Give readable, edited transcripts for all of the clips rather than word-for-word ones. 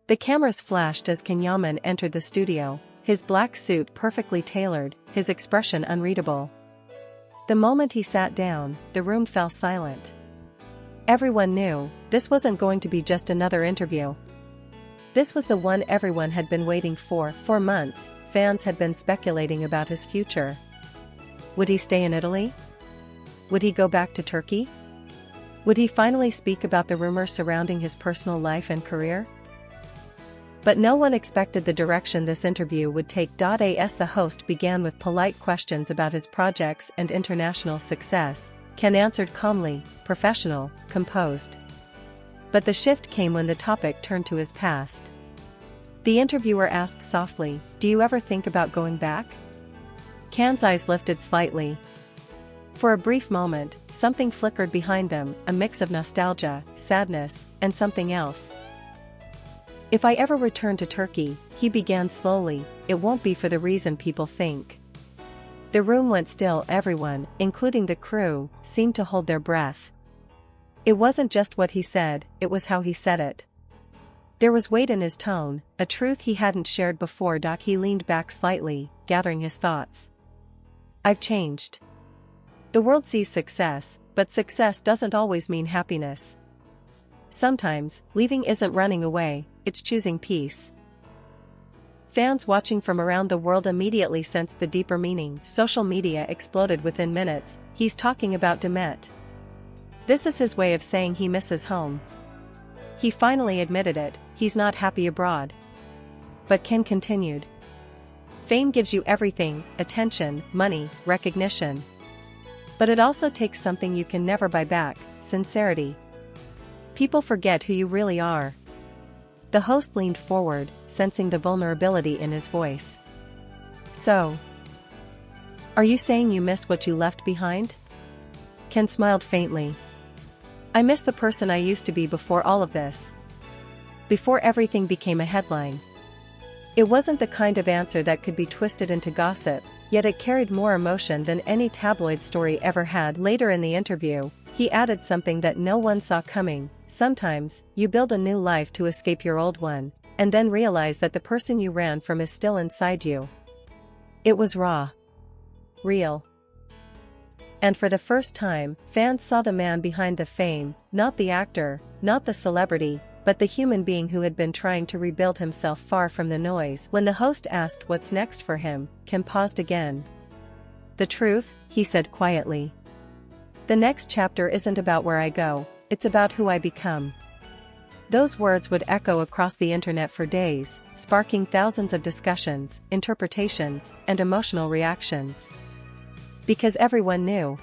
The cameras flashed as Can Yaman entered the studio, his black suit perfectly tailored, his expression unreadable. The moment he sat down, the room fell silent. Everyone knew, this wasn't going to be just another interview. This was the one everyone had been waiting for. For months, fans had been speculating about his future. Would he stay in Italy? Would he go back to Turkey? Would he finally speak about the rumors surrounding his personal life and career? But no one expected the direction this interview would take. As the host began with polite questions about his projects and international success, Can answered calmly, professional, composed. But the shift came when the topic turned to his past. The interviewer asked softly, "Do you ever think about going back?" Can's eyes lifted slightly. For a brief moment, something flickered behind them, a mix of nostalgia, sadness, and something else. "If I ever return to Turkey," he began slowly, "it won't be for the reason people think." The room went still. Everyone, including the crew, seemed to hold their breath. It wasn't just what he said, it was how he said it. There was weight in his tone, a truth he hadn't shared before. He leaned back slightly, gathering his thoughts. "I've changed. The world sees success, but success doesn't always mean happiness. Sometimes, leaving isn't running away, it's choosing peace." Fans watching from around the world immediately sensed the deeper meaning. Social media exploded within minutes. "He's talking about Demet. This is his way of saying he misses home. He finally admitted it, he's not happy abroad." But Can continued. "Fame gives you everything, attention, money, recognition. But it also takes something you can never buy back, sincerity. People forget who you really are." The host leaned forward, sensing the vulnerability in his voice. "So, are you saying you miss what you left behind?" Can smiled faintly. "I miss the person I used to be before all of this. Before everything became a headline." It wasn't the kind of answer that could be twisted into gossip, yet it carried more emotion than any tabloid story ever had. Later in the interview, he added something that no one saw coming. "Sometimes, you build a new life to escape your old one, and then realize that the person you ran from is still inside you." It was raw. Real. And for the first time, fans saw the man behind the fame, not the actor, not the celebrity, but the human being who had been trying to rebuild himself far from the noise. When the host asked what's next for him, Can paused again. "The truth," he said quietly. "The next chapter isn't about where I go, it's about who I become." Those words would echo across the internet for days, sparking thousands of discussions, interpretations, and emotional reactions. Because everyone knew.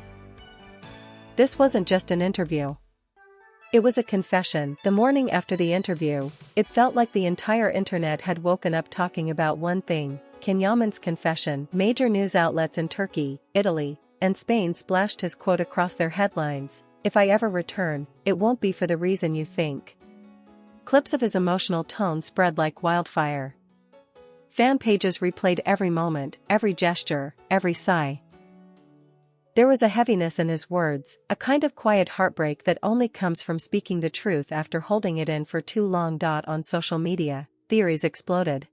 This wasn't just an interview. It was a confession. The morning after the interview, it felt like the entire internet had woken up talking about one thing, Can Yaman's confession. Major news outlets in Turkey, Italy, and Spain splashed his quote across their headlines, "If I ever return, it won't be for the reason you think." Clips of his emotional tone spread like wildfire. Fan pages replayed every moment, every gesture, every sigh. There was a heaviness in his words, a kind of quiet heartbreak that only comes from speaking the truth after holding it in for too long. On social media, theories exploded.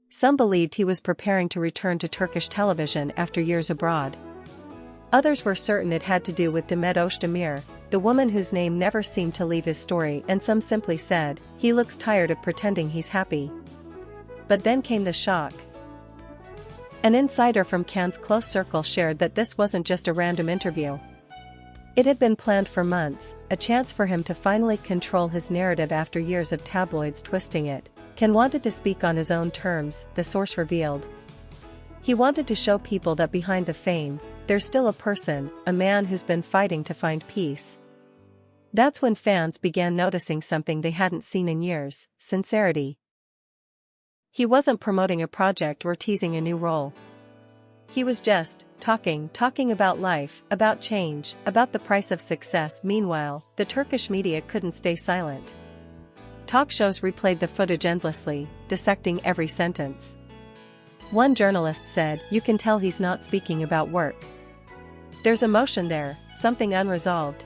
Some believed he was preparing to return to Turkish television after years abroad. Others were certain it had to do with Demet Özdemir, the woman whose name never seemed to leave his story, and some simply said, "He looks tired of pretending he's happy." But then came the shock. An insider from Can's close circle shared that this wasn't just a random interview. It had been planned for months, a chance for him to finally control his narrative after years of tabloids twisting it. Can wanted to speak on his own terms, the source revealed. He wanted to show people that behind the fame, there's still a person, a man who's been fighting to find peace. That's when fans began noticing something they hadn't seen in years: sincerity. He wasn't promoting a project or teasing a new role. He was just talking about life, about change, about the price of success. Meanwhile, the Turkish media couldn't stay silent. Talk shows replayed the footage endlessly, dissecting every sentence. One journalist said, "You can tell he's not speaking about work. There's emotion there, something unresolved."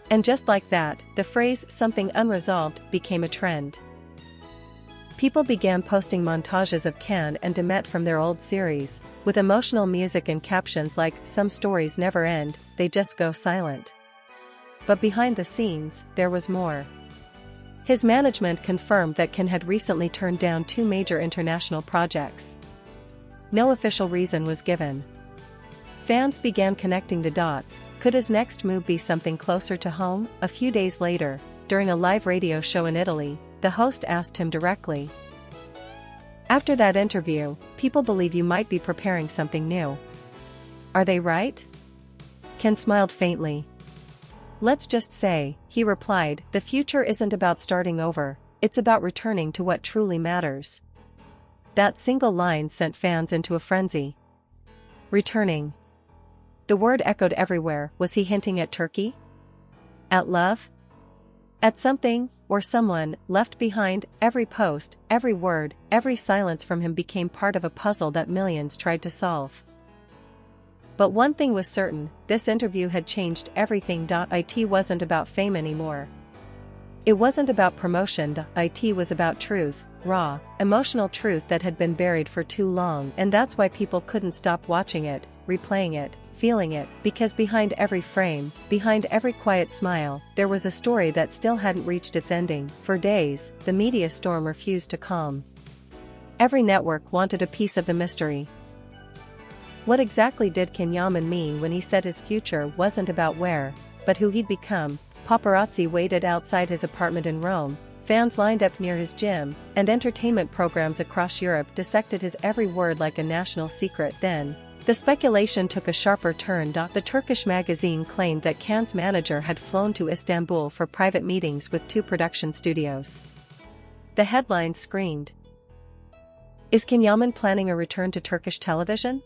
And just like that, the phrase "something unresolved" became a trend. People began posting montages of Can and Demet from their old series, with emotional music and captions like, "Some stories never end, they just go silent." But behind the scenes, there was more. His management confirmed that Can had recently turned down 2 major international projects. No official reason was given. Fans began connecting the dots. Could his next move be something closer to home? A few days later, during a live radio show in Italy, the host asked him directly. "After that interview, people believe you might be preparing something new. Are they right?" Can smiled faintly. "Let's just say," he replied, "the future isn't about starting over, it's about returning to what truly matters." That single line sent fans into a frenzy. Returning. The word echoed everywhere. Was he hinting at Turkey? At love? At something, or someone, left behind? Every post, every word, every silence from him became part of a puzzle that millions tried to solve. But one thing was certain, this interview had changed everything. It wasn't about fame anymore. It wasn't about promotion. It was about truth, raw, emotional truth that had been buried for too long, and that's why people couldn't stop watching it, replaying it, feeling it, because behind every frame, behind every quiet smile, there was a story that still hadn't reached its ending. For days, the media storm refused to calm. Every network wanted a piece of the mystery. What exactly did Can Yaman mean when he said his future wasn't about where, but who he'd become? Paparazzi waited outside his apartment in Rome, fans lined up near his gym, and entertainment programs across Europe dissected his every word like a national secret. Then, the speculation took a sharper turn. The Turkish magazine claimed that Can's manager had flown to Istanbul for private meetings with 2 production studios. The headline screamed, "Is Can Yaman planning a return to Turkish television?"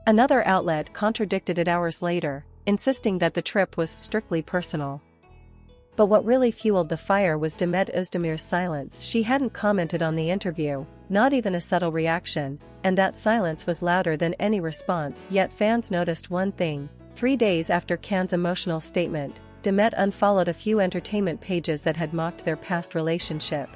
Another outlet contradicted it hours later, insisting that the trip was strictly personal. But what really fueled the fire was Demet Özdemir's silence. She hadn't commented on the interview, not even a subtle reaction, and that silence was louder than any response. Yet fans noticed one thing. 3 days after Can's emotional statement, Demet unfollowed a few entertainment pages that had mocked their past relationship.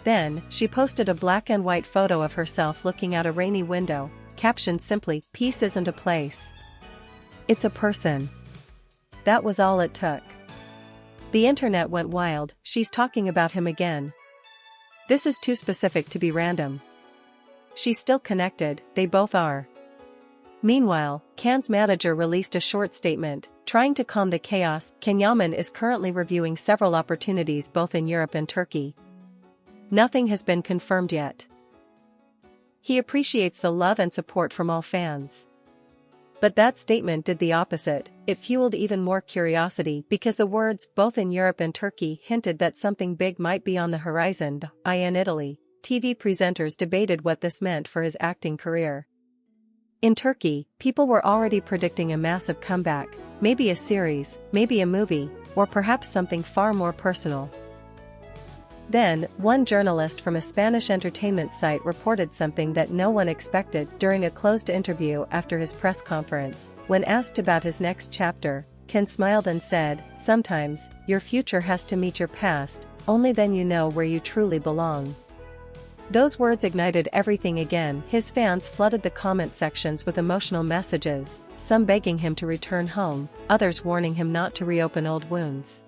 Then, she posted a black and white photo of herself looking out a rainy window, captioned simply, "Peace isn't a place. It's a person." That was all it took. The internet went wild. "She's talking about him again. This is too specific to be random. She's still connected, they both are." Meanwhile, Can's manager released a short statement, trying to calm the chaos. Can Yaman is currently reviewing several opportunities both in Europe and Turkey. Nothing has been confirmed yet. He appreciates the love and support from all fans. But that statement did the opposite. It fueled even more curiosity because the words "both in Europe and Turkey" hinted that something big might be on the horizon. In Italy, TV presenters debated what this meant for his acting career. In Turkey, people were already predicting a massive comeback, maybe a series, maybe a movie, or perhaps something far more personal. Then, one journalist from a Spanish entertainment site reported something that no one expected. During a closed interview after his press conference, when asked about his next chapter, Can smiled and said, "Sometimes, your future has to meet your past, only then you know where you truly belong." Those words ignited everything again. His fans flooded the comment sections with emotional messages, some begging him to return home, others warning him not to reopen old wounds.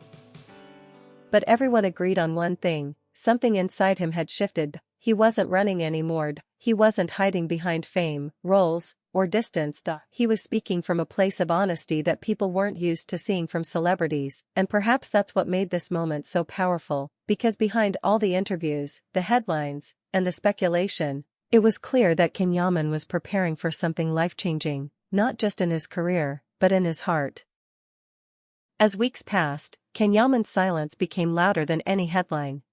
But everyone agreed on one thing: something inside him had shifted. He wasn't running anymore. He wasn't hiding behind fame, roles, or distance. He was speaking from a place of honesty that people weren't used to seeing from celebrities, and perhaps that's what made this moment so powerful, because behind all the interviews, the headlines, and the speculation, it was clear that Can Yaman was preparing for something life-changing, not just in his career, but in his heart. As weeks passed, Can Yaman's silence became louder than any headline.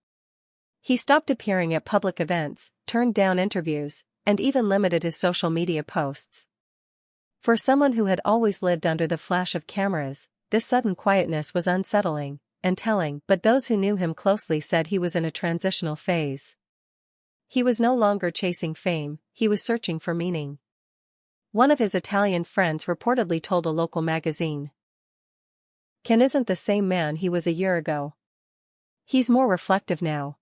He stopped appearing at public events, turned down interviews, and even limited his social media posts. For someone who had always lived under the flash of cameras, this sudden quietness was unsettling and telling, but those who knew him closely said he was in a transitional phase. He was no longer chasing fame, he was searching for meaning. One of his Italian friends reportedly told a local magazine, "Can isn't the same man he was a year ago. He's more reflective now.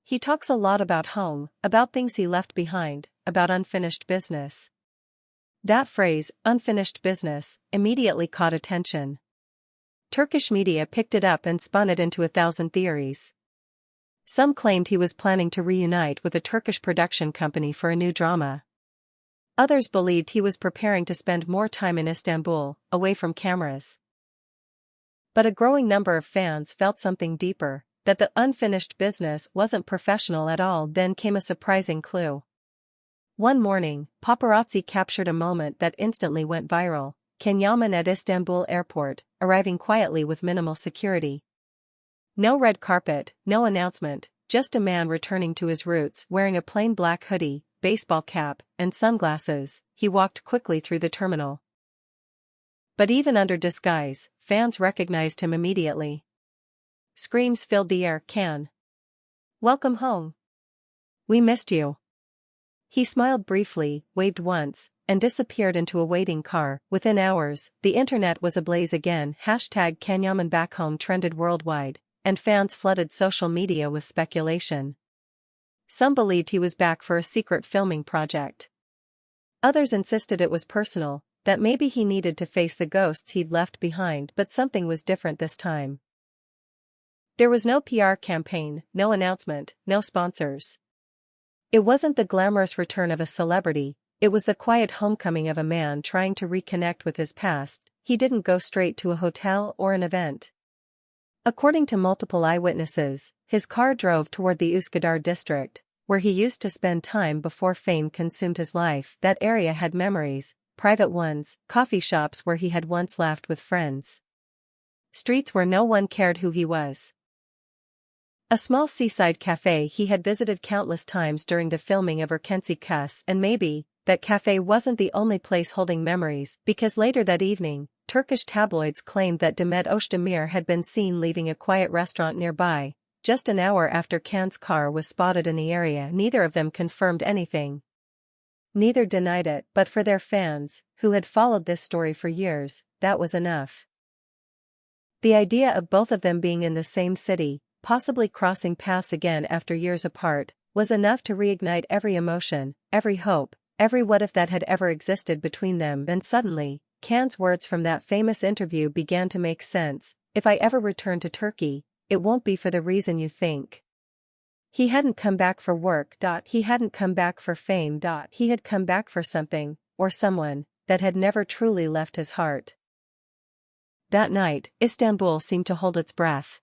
He talks a lot about home, about things he left behind, about unfinished business. That phrase, unfinished business, immediately caught attention. Turkish media picked it up and spun it into 1,000 theories. Some claimed he was planning to reunite with a Turkish production company for a new drama. Others believed he was preparing to spend more time in Istanbul, away from cameras. But a growing number of fans felt something deeper, that the unfinished business wasn't professional at all. Then came a surprising clue. One morning, paparazzi captured a moment that instantly went viral. Can Yaman at Istanbul airport, arriving quietly with minimal security. No red carpet, no announcement, just a man returning to his roots wearing a plain black hoodie, baseball cap, and sunglasses. He walked quickly through the terminal. But even under disguise, fans recognized him immediately. Screams filled the air. Can. Welcome home. We missed you. He smiled briefly, waved once, and disappeared into a waiting car. Within hours, the internet was ablaze again. Hashtag Can Yaman back home trended worldwide, and fans flooded social media with speculation. Some believed he was back for a secret filming project. Others insisted it was personal, that maybe he needed to face the ghosts he'd left behind. But something was different this time. There was no PR campaign, no announcement, no sponsors. It wasn't the glamorous return of a celebrity, it was the quiet homecoming of a man trying to reconnect with his past. He didn't go straight to a hotel or an event. According to multiple eyewitnesses, his car drove toward the Üsküdar district, where he used to spend time before fame consumed his life. That area had memories, private ones, coffee shops where he had once laughed with friends. Streets where no one cared who he was. A small seaside cafe he had visited countless times during the filming of Erkenci Kus, and maybe, that cafe wasn't the only place holding memories, because later that evening, Turkish tabloids claimed that Demet Özdemir had been seen leaving a quiet restaurant nearby, just an hour after Can's car was spotted in the area. Neither of them confirmed anything. Neither denied it, but for their fans, who had followed this story for years, that was enough. The idea of both of them being in the same city, possibly crossing paths again after years apart, was enough to reignite every emotion, every hope, every what if that had ever existed between them. And suddenly, Can's words from that famous interview began to make sense. If I ever return to Turkey, it won't be for the reason you think. He hadn't come back for work. He hadn't come back for fame. He had come back for something, or someone, that had never truly left his heart. That night, Istanbul seemed to hold its breath.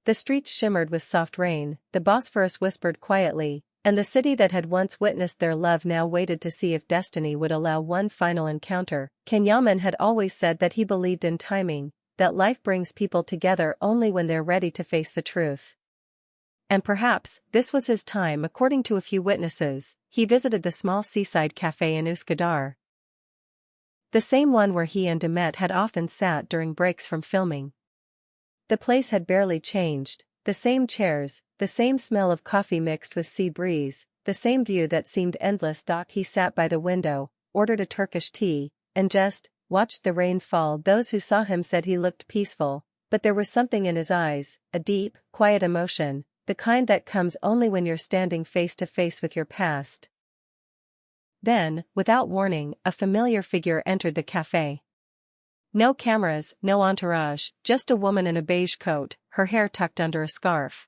The streets shimmered with soft rain, the Bosphorus whispered quietly, and the city that had once witnessed their love now waited to see if destiny would allow one final encounter. Can Yaman had always said that he believed in timing, that life brings people together only when they're ready to face the truth. And perhaps, this was his time. According to a few witnesses, he visited the small seaside cafe in Üsküdar. The same one where he and Demet had often sat during breaks from filming. The place had barely changed, the same chairs, the same smell of coffee mixed with sea breeze, the same view that seemed endless. He sat by the window, ordered a Turkish tea, and just watched the rain fall. Those who saw him said he looked peaceful, but there was something in his eyes, a deep, quiet emotion, the kind that comes only when you're standing face to face with your past. Then, without warning, a familiar figure entered the cafe. No cameras, no entourage, just a woman in a beige coat, her hair tucked under a scarf.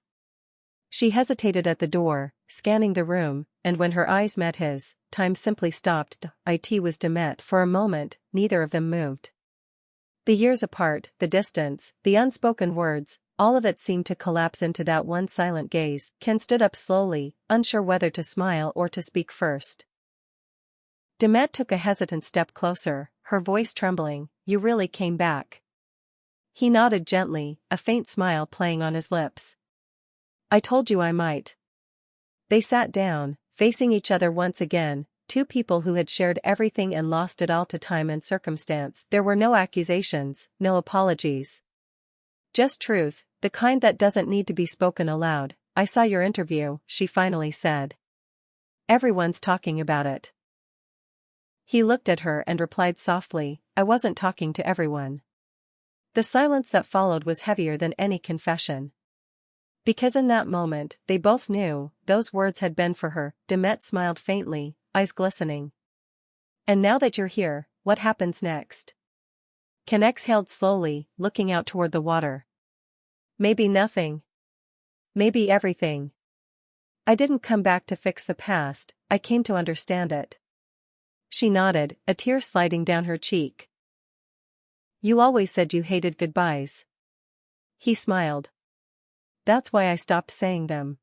She hesitated at the door, scanning the room, and when her eyes met his, time simply stopped. It was Demet. For a moment, neither of them moved. The years apart, the distance, the unspoken words, all of it seemed to collapse into that one silent gaze. Ken stood up slowly, unsure whether to smile or to speak first. Demet took a hesitant step closer, her voice trembling. You really came back. He nodded gently, a faint smile playing on his lips. I told you I might. They sat down, facing each other once again, two people who had shared everything and lost it all to time and circumstance. There were no accusations, no apologies. Just truth, the kind that doesn't need to be spoken aloud. I saw your interview, she finally said. Everyone's talking about it. He looked at her and replied softly, I wasn't talking to everyone. The silence that followed was heavier than any confession. Because in that moment, they both knew, those words had been for her. Demet smiled faintly, eyes glistening. And now that you're here, what happens next? Can exhaled slowly, looking out toward the water. Maybe nothing. Maybe everything. I didn't come back to fix the past, I came to understand it. She nodded, a tear sliding down her cheek. You always said you hated goodbyes. He smiled. That's why I stopped saying them.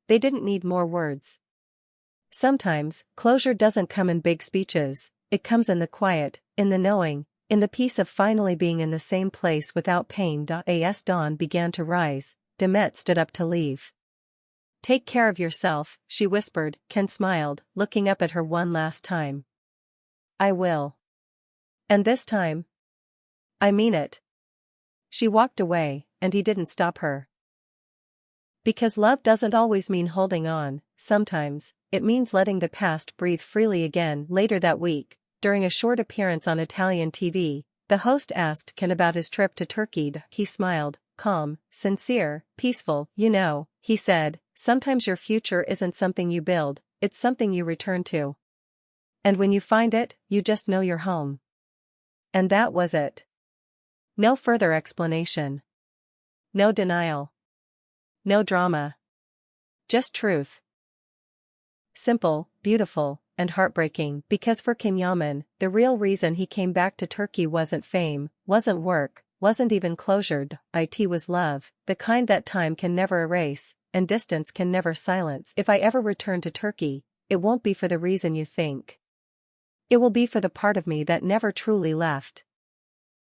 They didn't need more words. Sometimes, closure doesn't come in big speeches, it comes in the quiet, in the knowing, in the peace of finally being in the same place without pain. As dawn began to rise, Demet stood up to leave. Take care of yourself, she whispered. Ken smiled, looking up at her one last time. I will. And this time? I mean it. She walked away, and he didn't stop her. Because love doesn't always mean holding on, sometimes, it means letting the past breathe freely again. Later that week, during a short appearance on Italian TV, the host asked Ken about his trip to Turkey. He smiled, calm, sincere, peaceful. You know, he said, sometimes your future isn't something you build, it's something you return to. And when you find it, you just know you're home. And that was it. No further explanation. No denial. No drama. Just truth. Simple, beautiful, and heartbreaking. Because for Can Yaman, the real reason he came back to Turkey wasn't fame, wasn't work, wasn't even closure. It was love, the kind that time can never erase, and distance can never silence. If I ever return to Turkey, it won't be for the reason you think. It will be for the part of me that never truly left.